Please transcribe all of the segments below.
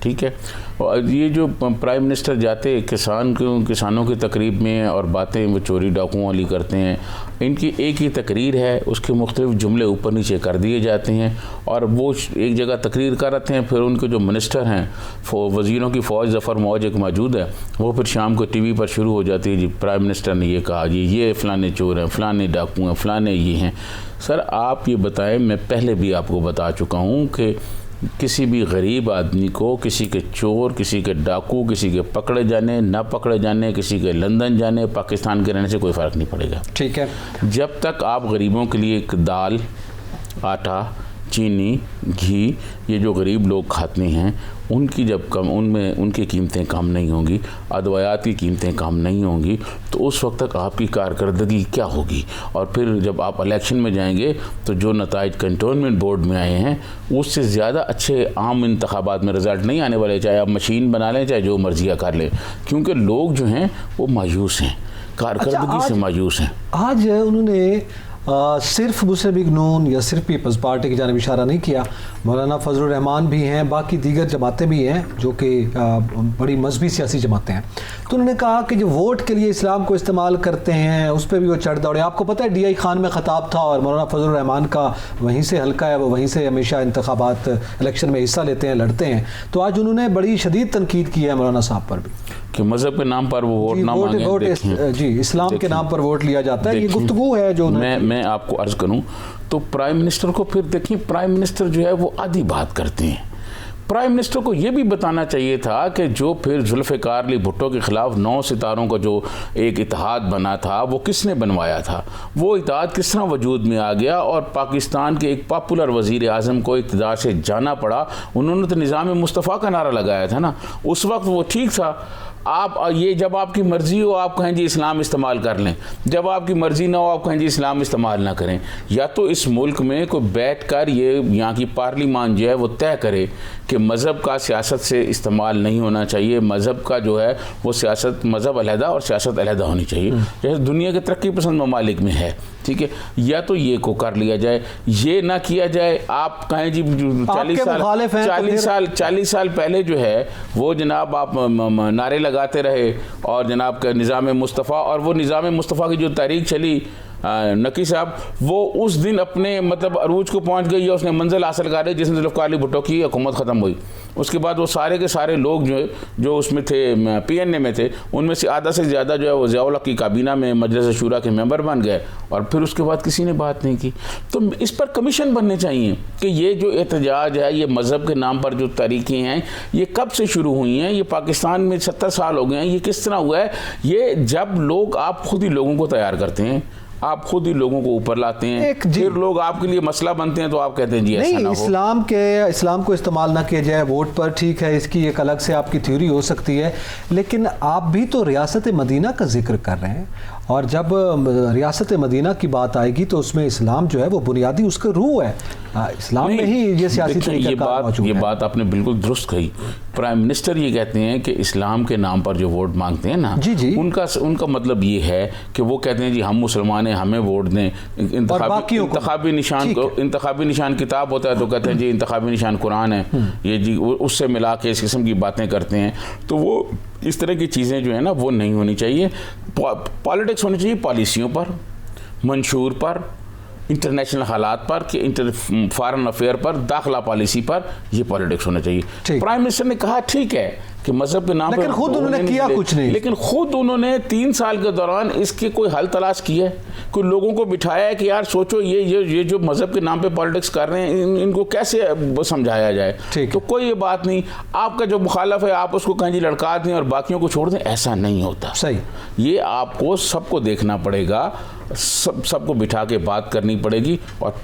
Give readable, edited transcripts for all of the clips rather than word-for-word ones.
ٹھیک ہے. اور یہ جو پرائم منسٹر جاتے کسانوں کی تقریب میں اور باتیں وہ چوری ڈاکوؤں والی کرتے ہیں, ان کی ایک ہی تقریر ہے, اس کے مختلف جملے اوپر نیچے کر دیے جاتے ہیں, اور وہ ایک جگہ تقریر کر رہتے ہیں, پھر ان کے جو منسٹر ہیں وزیروں کی فوج ظفر موج ایک موجود ہے, وہ پھر شام کو ٹی وی پر شروع ہو جاتی ہے, جی پرائم منسٹر نے یہ کہا, جی یہ فلانے چور ہیں, فلانے ڈاکو ہیں, فلانے یہ ہیں. سر آپ یہ بتائیں, میں پہلے بھی آپ کو بتا چکا ہوں کہ کسی بھی غریب آدمی کو کسی کے چور, کسی کے ڈاکو, کسی کے پکڑے جانے نہ پکڑے جانے, کسی کے لندن جانے, پاکستان کے رہنے سے کوئی فرق نہیں پڑے گا. ٹھیک ہے. جب تک آپ غریبوں کے لیے ایک دال, آٹا, چینی, گھی, یہ جو غریب لوگ کھاتے ہیں ان کی جب ان کی قیمتیں کم نہیں ہوں گی, ادویات کی قیمتیں کم نہیں ہوں گی, تو اس وقت تک آپ کی کارکردگی کیا ہوگی. اور پھر جب آپ الیکشن میں جائیں گے تو جو نتائج کنٹونمنٹ بورڈ میں آئے ہیں اس سے زیادہ اچھے عام انتخابات میں رزلٹ نہیں آنے والے, چاہے آپ مشین بنا لیں چاہے جو مرضیہ کر لیں, کیونکہ لوگ جو ہیں وہ مایوس ہیں, کارکردگی سے مایوس ہیں. آج انہوں نے صرف مسلم لیگ نون یا صرف پیپلز پارٹی کی جانب اشارہ نہیں کیا, مولانا فضل الرحمان بھی ہیں, باقی دیگر جماعتیں بھی ہیں جو کہ بڑی مذہبی سیاسی جماعتیں ہیں, تو انہوں نے کہا کہ جو ووٹ کے لیے اسلام کو استعمال کرتے ہیں اس پہ بھی وہ چڑھ دوڑے. آپ کو پتہ ہے ڈی آئی خان میں خطاب تھا, اور مولانا فضل الرحمان کا وہیں سے حلقہ ہے, وہ وہیں سے ہمیشہ انتخابات الیکشن میں حصہ لیتے ہیں, لڑتے ہیں. تو آج انہوں نے بڑی شدید تنقید کی ہے مولانا صاحب پر بھی کہ مذہب کے نام پر وہ ووٹ نہ مانگیں. جی اسلام کے نام پر ووٹ لیا جاتا ہے, یہ گفتگو ہے جو میں آپ کو عرض کروں تو پرائم منسٹر کو پھر دیکھیں, پرائم منسٹر جو ہے وہ آدھی بات کرتے ہیں. پرائم منسٹر کو یہ بھی بتانا چاہیے تھا کہ جو پھر ذوالفقار علی بھٹو کے خلاف 9 ستاروں کا جو ایک اتحاد بنا تھا وہ کس نے بنوایا تھا, وہ اتحاد کس طرح وجود میں آ گیا, اور پاکستان کے ایک پاپولر وزیر اعظم کو اقتدار سے جانا پڑا. انہوں نے تو نظام مصطفیٰ کا نعرہ لگایا تھا نا, اس وقت وہ ٹھیک تھا. آپ یہ جب آپ کی مرضی ہو آپ کہیں جی اسلام استعمال کر لیں, جب آپ کی مرضی نہ ہو آپ کہیں جی اسلام استعمال نہ کریں. یا تو اس ملک میں کوئی بیٹھ کر یہ یہاں کی پارلیمان جو ہے وہ طے کرے کہ مذہب کا سیاست سے استعمال نہیں ہونا چاہیے, مذہب کا جو ہے وہ سیاست, مذہب علیحدہ اور سیاست علیحدہ ہونی چاہیے, جیسے دنیا کے ترقی پسند ممالک میں ہے. ٹھیک ہے, یا تو یہ کو کر لیا جائے, یہ نہ کیا جائے. آپ کہیں جی 40 سال پہلے جو ہے وہ جناب آپ نعرے لگاتے رہے, اور جناب کا نظام مصطفیٰ, اور وہ نظام مصطفیٰ کی جو تحریک چلی نقی صاحب, وہ اس دن اپنے مطلب عروج کو پہنچ گئی, یا اس نے منزل حاصل کر لی جس میں ذوالفقار علی بھٹو کی حکومت ختم ہوئی. اس کے بعد وہ سارے کے سارے لوگ جو اس میں تھے پی این اے میں تھے, ان میں سے آدھا سے زیادہ جو ہے وہ ضیاء الحق کی کابینہ میں مجلس شورا کے ممبر بن گئے, اور پھر اس کے بعد کسی نے بات نہیں کی. تو اس پر کمیشن بننے چاہیے کہ یہ جو احتجاج ہے, یہ مذہب کے نام پر جو تحریکیں ہیں یہ کب سے شروع ہوئی ہیں, یہ پاکستان میں 70 سال ہو گئے ہیں, یہ کس طرح ہوا ہے. یہ جب لوگ, آپ خود ہی لوگوں کو تیار کرتے ہیں, آپ خود ہی لوگوں کو اوپر لاتے ہیں, پھر لوگ آپ کے لیے مسئلہ بنتے ہیں تو آپ کہتے ہیں جی ایسا نہ ہو. اسلام کو استعمال نہ کیا جائے ووٹ پر, ٹھیک ہے, اس کی ایک الگ سے آپ کی تھیوری ہو سکتی ہے, لیکن آپ بھی تو ریاست مدینہ کا ذکر کر رہے ہیں, اور جب ریاست مدینہ کی بات آئے گی تو اس میں اسلام جو ہے وہ بنیادی اس کا روح ہے, اسلام میں ہی یہ سیاسی طریقہ کار موجود ہے. یہ بات آپ نے بالکل درست کہی. پرائم منسٹر یہ کہتے ہیں کہ اسلام کے نام پر جو ووٹ مانگتے ہیں نا, ان کا مطلب یہ ہے کہ وہ کہتے ہیں جی ہم مسلمان ہیں, ہمیں ووٹ دیں. انتخابی نشان کتاب ہوتا ہے تو کہتے ہیں جی انتخابی نشان قرآن ہے, یہ جی اس سے ملا کے اس قسم کی باتیں کرتے ہیں. تو وہ اس طرح کی چیزیں جو ہیں نا وہ نہیں ہونی چاہیے. پالیٹکس ہونی چاہیے پالیسیوں پر, منشور پر, انٹرنیشنل حالات پر, کہ فارن افیئر پر, داخلہ پالیسی پر, یہ پالیٹکس ہونا چاہیے. پرائم منسٹر نے کہا ٹھیک ہے کہ مذہب کے نام پر, لیکن خود انہوں نے کیا کچھ نہیں, لیکن خود انہوں نے 3 سال کے دوران اس کے کوئی حل تلاش کیا ہے, کوئی لوگوں کو بٹھایا ہے کہ یار سوچو یہ جو مذہب کے نام پہ پالیٹکس کر رہے ہیں ان کو کیسے سمجھایا جائے. تو کوئی یہ بات نہیں, آپ کا جو مخالف ہے آپ اس کو کہیں جی لڑکا دیں اور باقیوں کو چھوڑ دیں, ایسا نہیں ہوتا. صحیح, یہ آپ کو سب کو دیکھنا پڑے گا, سب کو بٹھا کے بات کرنی پڑے گی, اور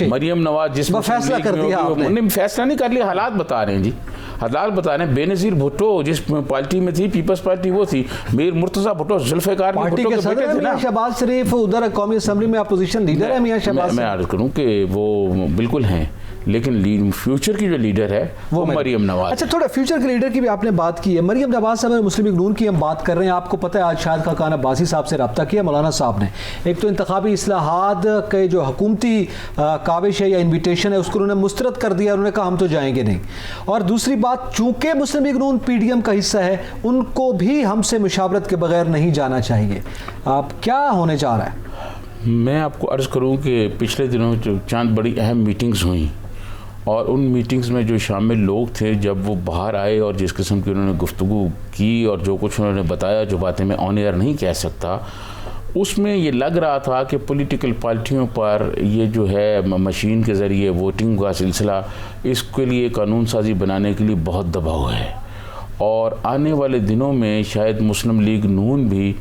مریم نواز جس فیصلہ کر دیا آپ نے؟ نہیں فیصلہ نہیں کر لیا، حالات بتا رہے ہیں جی، حالات بتا رہے ہیں. بے نظیر بھٹو جس پارٹی میں تھی، پیپلز پارٹی وہ تھی، میر مرتضیٰ بھٹو ذوالفقار پارٹی کے صدر ہیں میاں شہباز شریف، ادھر قومی اسمبلی میں اپوزیشن لیڈر ہے میاں شہباز. میں عرض کروں کہ وہ بالکل ہیں، لیکن فیوچر کی جو لیڈر ہے وہ مریم نواز. اچھا تھوڑا فیوچر کے لیڈر کی بھی آپ نے بات کی ہے، مریم نواز صاحب مسلم لیگ نون کی ہم بات کر رہے ہیں. آپ کو پتہ ہے آج شاہد خاقان عباسی صاحب سے رابطہ کیا مولانا صاحب نے. ایک تو انتخابی اصلاحات کے جو حکومتی کاوش ہے یا انویٹیشن ہے اس کو انہوں نے مسترد کر دیا، انہوں نے کہا ہم تو جائیں گے نہیں. اور دوسری بات چونکہ مسلم لیگ نون پی ڈی ایم کا حصہ ہے، ان کو بھی ہم سے مشاورت کے بغیر نہیں جانا چاہیے. آپ کیا ہونے جا رہا ہے؟ میں آپ کو عرض کروں کہ پچھلے دنوں چند بڑی اہم میٹنگز ہوئیں، اور ان میٹنگز میں جو شامل لوگ تھے جب وہ باہر آئے اور جس قسم کی انہوں نے گفتگو کی اور جو کچھ انہوں نے بتایا، جو باتیں میں آن ایئر نہیں کہہ سکتا، اس میں یہ لگ رہا تھا کہ پولیٹیکل پارٹیوں پر یہ جو ہے مشین کے ذریعے ووٹنگ کا سلسلہ، اس کے لیے قانون سازی بنانے کے لیے بہت دباؤ ہے. اور آنے والے دنوں میں شاید مسلم لیگ نون بھی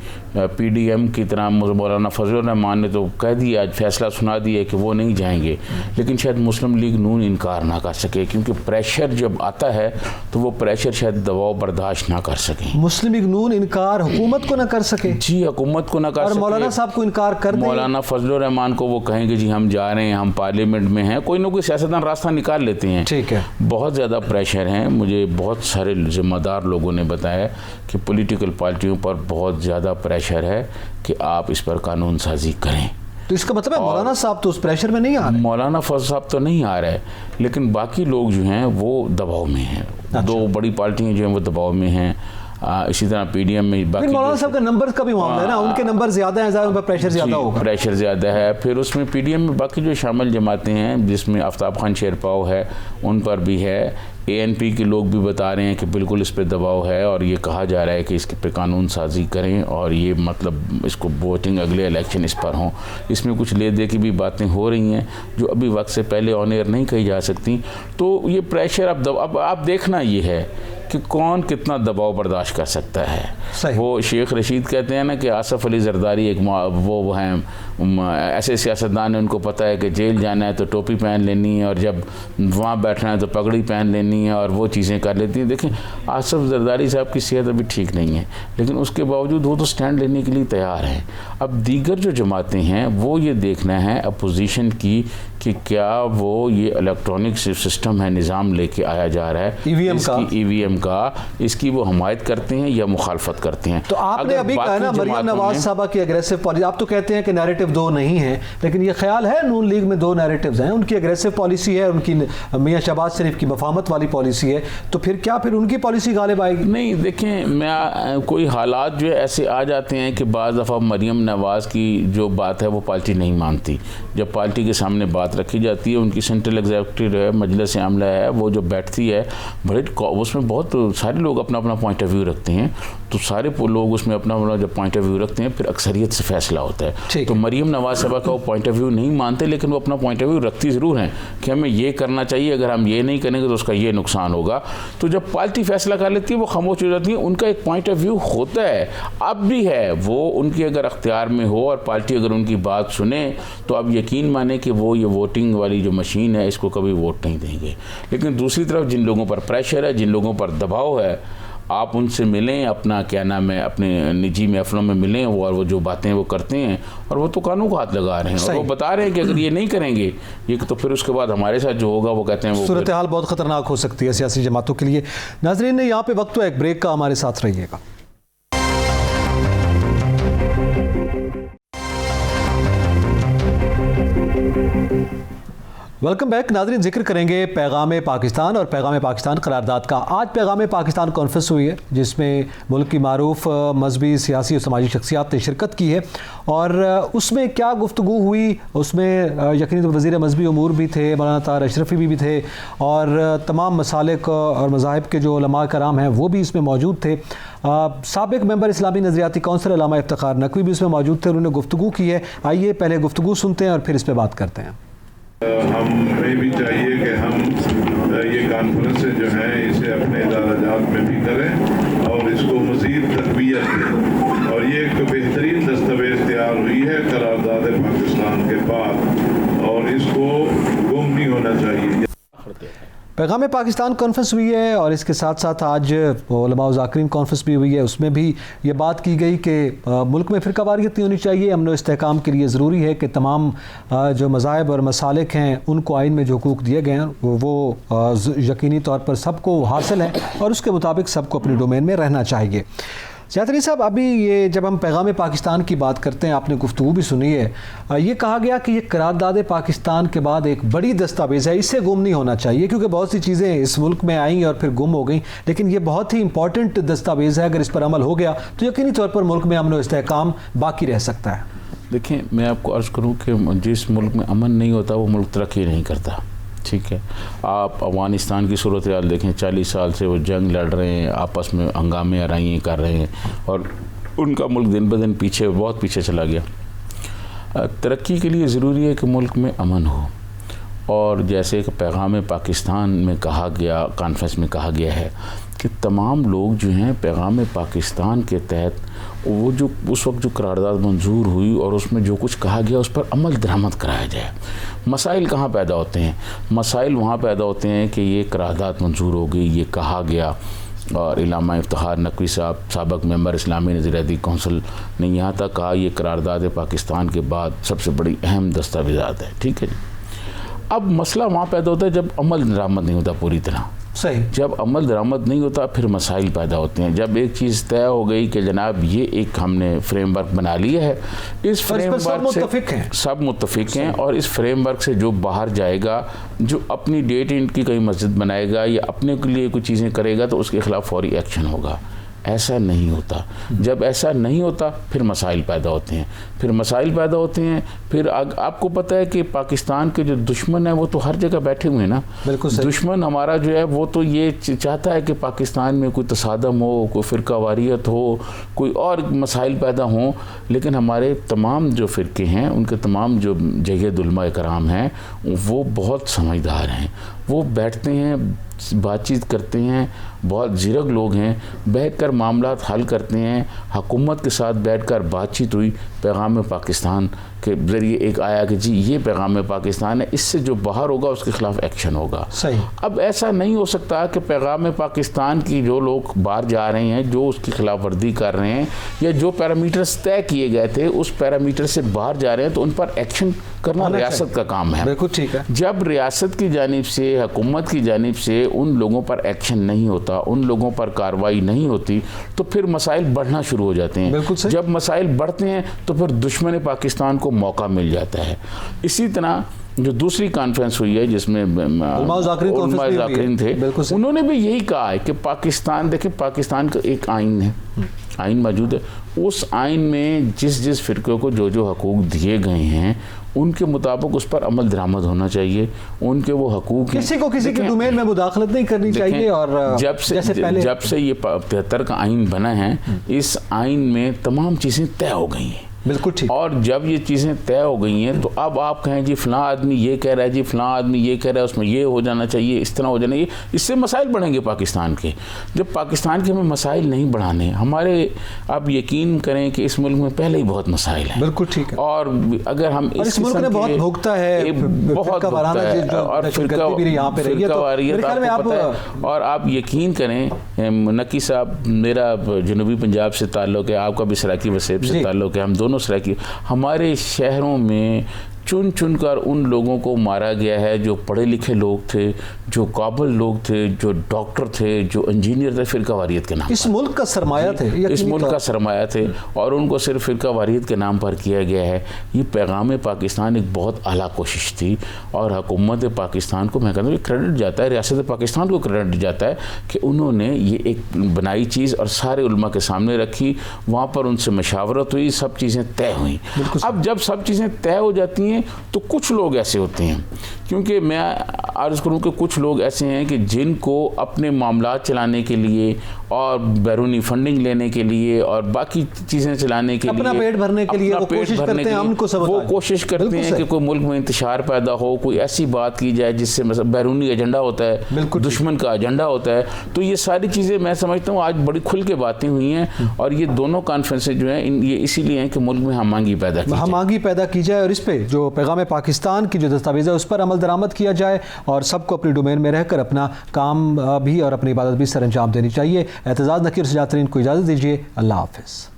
پی ڈی ایم کی طرح، مولانا فضل الرحمان نے تو کہہ دیا، آج فیصلہ سنا دیا کہ وہ نہیں جائیں گے، لیکن شاید مسلم لیگ نون انکار نہ کر سکے، کیونکہ پریشر جب آتا ہے تو وہ پریشر شاید دباؤ برداشت نہ کر سکیں. مسلم لیگ نون انکار حکومت کو نہ کر سکے؟ جی حکومت کو نہ کر سکے، اور مولانا صاحب کو انکار کر دیں. مولانا فضل الرحمان کو وہ کہیں کہ جی ہم جا رہے ہیں، ہم پارلیمنٹ میں ہیں، کوئی نہ کوئی سیاستدان راستہ نکال لیتے ہیں. ٹھیک ہے. بہت زیادہ پریشر ہیں. مجھے بہت سارے ذمہ دار لوگوں نے بتایا کہ پولیٹیکل پارٹیوں پر بہت زیادہ پریشر ہے کہ آپ اس پر قانون سازی کریں. تو اس کا مطلب ہے مولانا صاحب تو اس پریشر میں نہیں آ رہے؟ مولانا فضل صاحب تو نہیں آ رہے، لیکن باقی لوگ جو ہیں وہ دباؤ میں ہیں. دو بڑی پارٹیاں جو ہیں وہ دباؤ میں ہیں. اسی طرح پی ڈی ایم میں باقی مولانا صاحب کا نمبر کا بھی معاملہ ہے نا، ان کے نمبر زیادہ ہیں، زیادہ ان پر پریشر زیادہ ہوگا. پریشر زیادہ ہے. پھر اس میں پی ڈی ایم میں باقی جو شامل جماعتیں ہیں، جس میں آفتاب خان شیرپاؤ ہے، ان پر بھی ہے. اے این پی کے لوگ بھی بتا رہے ہیں کہ بالکل اس پہ دباؤ ہے، اور یہ کہا جا رہا ہے کہ اس پہ قانون سازی کریں، اور یہ مطلب اس کو ووٹنگ اگلے الیکشن اس پر ہوں. اس میں کچھ لے دے کی بھی باتیں ہو رہی ہیں جو ابھی وقت سے پہلے آن ایئر نہیں کہی جا سکتی. تو یہ پریشر اب آپ دیکھنا یہ ہے کہ کون کتنا دباؤ برداشت کر سکتا ہے. صحیح. وہ شیخ رشید کہتے ہیں نا کہ آصف علی زرداری ایک وہ ہیں ایسے سیاستدان ہیں، ان کو پتہ ہے کہ جیل جانا ہے تو ٹوپی پہن لینی ہے، اور جب وہاں بیٹھنا ہے تو پگڑی پہن لینی ہے، اور وہ چیزیں کر لیتی ہیں. دیکھیں آصف زرداری صاحب کی صحت ابھی ٹھیک نہیں ہے، لیکن اس کے باوجود وہ تو سٹینڈ لینے کے لیے تیار ہیں. اب دیگر جو جماعتیں ہیں وہ یہ دیکھنا ہے اپوزیشن کی کہ کیا وہ یہ الیکٹرانک سسٹم ہے، نظام لے کے آیا جا رہا ہے ای وی ایم کا، اس کی وہ حمایت کرتے ہیں یا مخالفت کرتے ہیں. تو آپ نے ابھی کہا نا مریم نواز صاحبہ کی اگریسو پالیسی، آپ تو کہتے ہیں کہ نیریٹو دو نہیں ہیں، لیکن یہ خیال ہے نون لیگ میں دو نیریٹوز ہیں. ان کی اگریسو پالیسی ہے، ان کی میاں شہباز شریف کی مفاہمت والی پالیسی ہے، تو پھر ان کی پالیسی غالب آئے گی؟ نہیں دیکھیں، کوئی حالات جو ایسے آ جاتے ہیں کہ بعض دفعہ مریم نواز کی جو بات ہے وہ پارٹی نہیں مانتی. جب پارٹی کے سامنے بات رکھی جاتی ہے، ان کی سینٹرل ایگزیکٹو ہے، مجلس عاملہ ہے، وہ جو بیٹھتی ہے اس میں بہت سارے لوگ اپنا اپنا پوائنٹ آف ویو رکھتے ہیں، تو سارے لوگ اس میں اپنا اپنا جب پوائنٹ آف ویو رکھتے ہیں پھر اکثریت سے فیصلہ ہوتا ہے. تو مریم نواز صاحبہ کا وہ پوائنٹ آف ویو نہیں مانتے، لیکن وہ اپنا پوائنٹ آف ویو رکھتی ضرور ہیں کہ ہمیں یہ کرنا چاہیے، اگر ہم یہ نہیں کریں گے تو اس کا یہ نقصان ہوگا. تو جب پارٹی فیصلہ کر لیتی ہے وہ خاموش ہو جاتی ہیں. ان کا ایک پوائنٹ آف ویو ہوتا ہے، اب بھی ہے، وہ ان کے اگر اختیار میں ہو اور پارٹی اگر ان کی بات سنے تو اب یقین مانے کہ وہ یہ ووٹنگ والی جو مشین ہے اس کو کبھی ووٹ نہیں دیں گے. لیکن دوسری طرف جن لوگوں پر پریشر ہے، جن لوگوں پر دباؤ ہے، آپ ان سے ملیں، اپنا کیا نام ہے اپنے نجی محفلوں میں ملیں، اور وہ جو باتیں وہ کرتے ہیں، اور وہ تو قانون کو ہاتھ لگا رہے ہیں، اور وہ بتا رہے ہیں کہ اگر یہ نہیں کریں گے یہ تو پھر اس کے بعد ہمارے ساتھ جو ہوگا وہ کہتے ہیں وہ صورتحال بہت خطرناک ہو سکتی ہے سیاسی جماعتوں کے لیے. ناظرین نے یہاں پہ وقت ہے ایک بریک کا، ہمارے ساتھ رہیے گا. Welcome back. ناظرین ذکر کریں گے پیغام پاکستان اور پیغام پاکستان قرارداد کا. آج پیغام پاکستان کانفرنس ہوئی ہے جس میں ملک کی معروف مذہبی، سیاسی اور سماجی شخصیات نے شرکت کی ہے، اور اس میں کیا گفتگو ہوئی، اس میں یقیناً وزیر مذہبی امور بھی تھے، مولانا طاہر اشرفی بھی تھے، اور تمام مسالک اور مذاہب کے جو علماء کرام ہیں وہ بھی اس میں موجود تھے. سابق ممبر اسلامی نظریاتی کونسل علامہ افتخار نقوی بھی اس میں موجود تھے، انہوں نے گفتگو کی ہے. آئیے پہلے گفتگو سنتے ہیں اور پھر اس پہ بات کرتے ہیں. ہمیں بھی چاہیے کہ ہم یہ کانفرنس جو ہیں اسے اپنے ادارہ جات میں بھی کریں اور اس کو مزید تقویت دیں. اور یہ ایک بہترین دستاویز تیار ہوئی ہے قرارداد پاکستان کے بعد، اور اس کو پیغام پاکستان کانفرنس ہوئی ہے اور اس کے ساتھ ساتھ آج علماء و ذاکرین کانفرنس بھی ہوئی ہے. اس میں بھی یہ بات کی گئی کہ ملک میں فرقہ واریت نہیں ہونی چاہیے. امن و استحکام کے لیے ضروری ہے کہ تمام جو مذاہب اور مسالک ہیں ان کو آئین میں جو حقوق دیے گئے ہیں وہ یقینی طور پر سب کو حاصل ہیں اور اس کے مطابق سب کو اپنی ڈومین میں رہنا چاہیے. سیادت علی صاحب، ابھی یہ جب ہم پیغام پاکستان کی بات کرتے ہیں، آپ نے گفتگو بھی سنی ہے، یہ کہا گیا کہ یہ قرارداد پاکستان کے بعد ایک بڑی دستاویز ہے، اس سے گم نہیں ہونا چاہیے کیونکہ بہت سی چیزیں اس ملک میں آئیں اور پھر گم ہو گئیں، لیکن یہ بہت ہی امپورٹنٹ دستاویز ہے. اگر اس پر عمل ہو گیا تو یقینی طور پر ملک میں امن و استحکام باقی رہ سکتا ہے. دیکھیں، میں آپ کو عرض کروں کہ جس ملک میں امن نہیں ہوتا وہ ملک ترقی نہیں کرتا. ٹھیک ہے، آپ افغانستان کی صورتحال دیکھیں، 40 سال سے وہ جنگ لڑ رہے ہیں، آپس میں ہنگامے آرائیاں کر رہے ہیں اور ان کا ملک دن بدن پیچھے، بہت پیچھے چلا گیا. ترقی کے لیے ضروری ہے کہ ملک میں امن ہو، اور جیسے کہ پیغام پاکستان میں کہا گیا، کانفرنس میں کہا گیا ہے کہ تمام لوگ جو ہیں پیغام پاکستان کے تحت وہ جو اس وقت جو قرارداد منظور ہوئی اور اس میں جو کچھ کہا گیا اس پر عمل درآمد کرایا جائے. مسائل کہاں پیدا ہوتے ہیں؟ مسائل وہاں پیدا ہوتے ہیں کہ یہ قرارداد منظور ہو گئی، یہ کہا گیا، اور علامہ افتخار نقوی صاحب سابق ممبر اسلامی نظریاتی کونسل نے یہاں تک کہا یہ قرارداد پاکستان کے بعد سب سے بڑی اہم دستاویزات ہے. ٹھیک ہے جی. اب مسئلہ وہاں پیدا ہوتا ہے جب عمل درآمد نہیں ہوتا پوری طرح. صحیح. جب عمل درآمد نہیں ہوتا پھر مسائل پیدا ہوتے ہیں. جب ایک چیز طے ہو گئی کہ جناب یہ ایک ہم نے فریم ورک بنا لیا ہے، اس فریم ورک سے سب متفق ہیں، اور اس فریم ورک سے جو باہر جائے گا، جو اپنی ڈیٹ انٹ کی کوئی مسجد بنائے گا یا اپنے کے لیے کوئی چیزیں کرے گا تو اس کے خلاف فوری ایکشن ہوگا. ایسا نہیں ہوتا. جب ایسا نہیں ہوتا پھر مسائل پیدا ہوتے ہیں. پھر آپ کو پتہ ہے کہ پاکستان کے جو دشمن ہیں وہ تو ہر جگہ بیٹھے ہوئے ہیں نا. دشمن ہمارا جو ہے وہ تو یہ چاہتا ہے کہ پاکستان میں کوئی تصادم ہو، کوئی فرقہ واریت ہو، کوئی اور مسائل پیدا ہوں. لیکن ہمارے تمام جو فرقے ہیں، ان کے تمام جو جید علماء کرام ہیں، وہ بہت سمجھدار ہیں. وہ بیٹھتے ہیں، بات چیت کرتے ہیں، بہت زیرک لوگ ہیں، بیٹھ کر معاملات حل کرتے ہیں. حکومت کے ساتھ بیٹھ کر بات چیت ہوئی، پیغام پاکستان کے ذریعے ایک آیا کہ جی یہ پیغام پاکستان ہے، اس سے جو باہر ہوگا اس کے خلاف ایکشن ہوگا. صحیح. اب ایسا نہیں ہو سکتا کہ پیغام پاکستان کی جو لوگ باہر جا رہے ہیں، جو اس کی خلاف ورزی کر رہے ہیں یا جو پیرامیٹرز طے کیے گئے تھے اس پیرامیٹر سے باہر جا رہے ہیں تو ان پر ایکشن کرنا ریاست کا کام ہے. بالکل ٹھیک ہے. جب ریاست کی جانب سے، حکومت کی جانب سے ان لوگوں پر ایکشن نہیں ہوتا، ان لوگوں پر کارروائی نہیں ہوتی تو پھر مسائل بڑھنا شروع ہو جاتے ہیں. جب مسائل بڑھتے ہیں تو پھر دشمن پاکستان کو موقع مل جاتا ہے. اسی طرح جو دوسری کانفرنس ہوئی ہے جس میں علماء ذاکرین تھے، انہوں نے بھی یہی کہا ہے کہ پاکستان، دیکھیں پاکستان کا ایک آئین ہے، آئین موجود ہے. اس آئین میں جس فرقے کو جو حقوق دیے گئے ہیں ان کے مطابق اس پر عمل درآمد ہونا چاہیے. ان کے وہ حقوق ہیں، کسی کو کسی کے ڈومین میں مداخلت نہیں کرنی چاہیے. اور جب سے یہ 73 کا آئین بنا ہے، اس آئین میں تمام چیزیں طے ہو گئی ہیں. بالکل ٹھیک. اور جب یہ چیزیں طے ہو گئی ہیں تو اب آپ کہیں جی فلاں آدمی یہ کہہ رہا ہے، جی فلاں آدمی یہ کہہ رہا ہے، اس میں یہ ہو جانا چاہیے، اس طرح ہو جانا چاہیے، اس سے مسائل بڑھیں گے پاکستان کے. جب پاکستان کے ہمیں مسائل نہیں بڑھانے، ہمارے آپ یقین کریں کہ اس ملک میں پہلے ہی بہت مسائل ہیں. بالکل ٹھیک ہے. اور اگر ہم اس ملک نے بہت بھوگتا ہے، بہت اور فرقہ واریت آپ کو پتہ ہے. اور آپ یقین کریں، نقی صاحب میرا جنوبی پنجاب سے تعلق ہے، آپ کا بھی سرائکی وسیب سے تعلق ہے، ہم دونوں سرائکی. ہمارے شہروں میں چن کر ان لوگوں کو مارا گیا ہے جو پڑھے لکھے لوگ تھے، جو قابل لوگ تھے، جو ڈاکٹر تھے، جو انجینئر تھے، فرقہ واریت کے نام. اس ملک کا سرمایہ تھے، اس ملک کا سرمایہ تھے، اور ان کو صرف فرقہ واریت کے نام پر کیا گیا ہے. یہ پیغام پاکستان ایک بہت اعلیٰ کوشش تھی، اور حکومت پاکستان کو میں کہتا ہوں کریڈٹ جاتا ہے، ریاست پاکستان کو کریڈٹ جاتا ہے کہ انہوں نے یہ ایک بنائی چیز اور سارے علماء کے سامنے رکھی. وہاں پر ان سے مشاورت ہوئی، سب چیزیں طے ہوئیں. اب جب سب چیزیں طے ہو جاتی ہیں تو کچھ لوگ ایسے ہوتے ہیں، کیونکہ میں عرض کروں کہ کچھ لوگ ایسے ہیں کہ جن کو اپنے معاملات چلانے کے لیے اور بیرونی فنڈنگ لینے کے لیے اور باقی چیزیں چلانے کے لیے، اپنا پیٹ بھرنے کے لیے وہ کوشش کرتے ہیں کہ کوئی ملک میں انتشار پیدا ہو، کوئی ایسی بات کی جائے جس سے مثلا بیرونی ایجنڈا ہوتا ہے، دشمن کا ایجنڈا ہوتا ہے. تو یہ ساری چیزیں میں سمجھتا ہوں آج بڑی کھل کے باتیں ہوئی ہیں، اور یہ دونوں کانفرنسیں جو ہیں یہ اسی لیے ہیں کہ ملک میں ہم آہنگی پیدا کی جائے، اور اس پہ جو پیغام پاکستان کی جو دستاویز ہے اس پر عمل درآمد کیا جائے. اور سب کو اپنی ڈومین میں رہ کر اپنا کام بھی اور اپنی عبادت بھی سر انجام دینی چاہیے۔ اعتزاز نقی اور سجاد ترین کو اجازت دیجیے، اللہ حافظ۔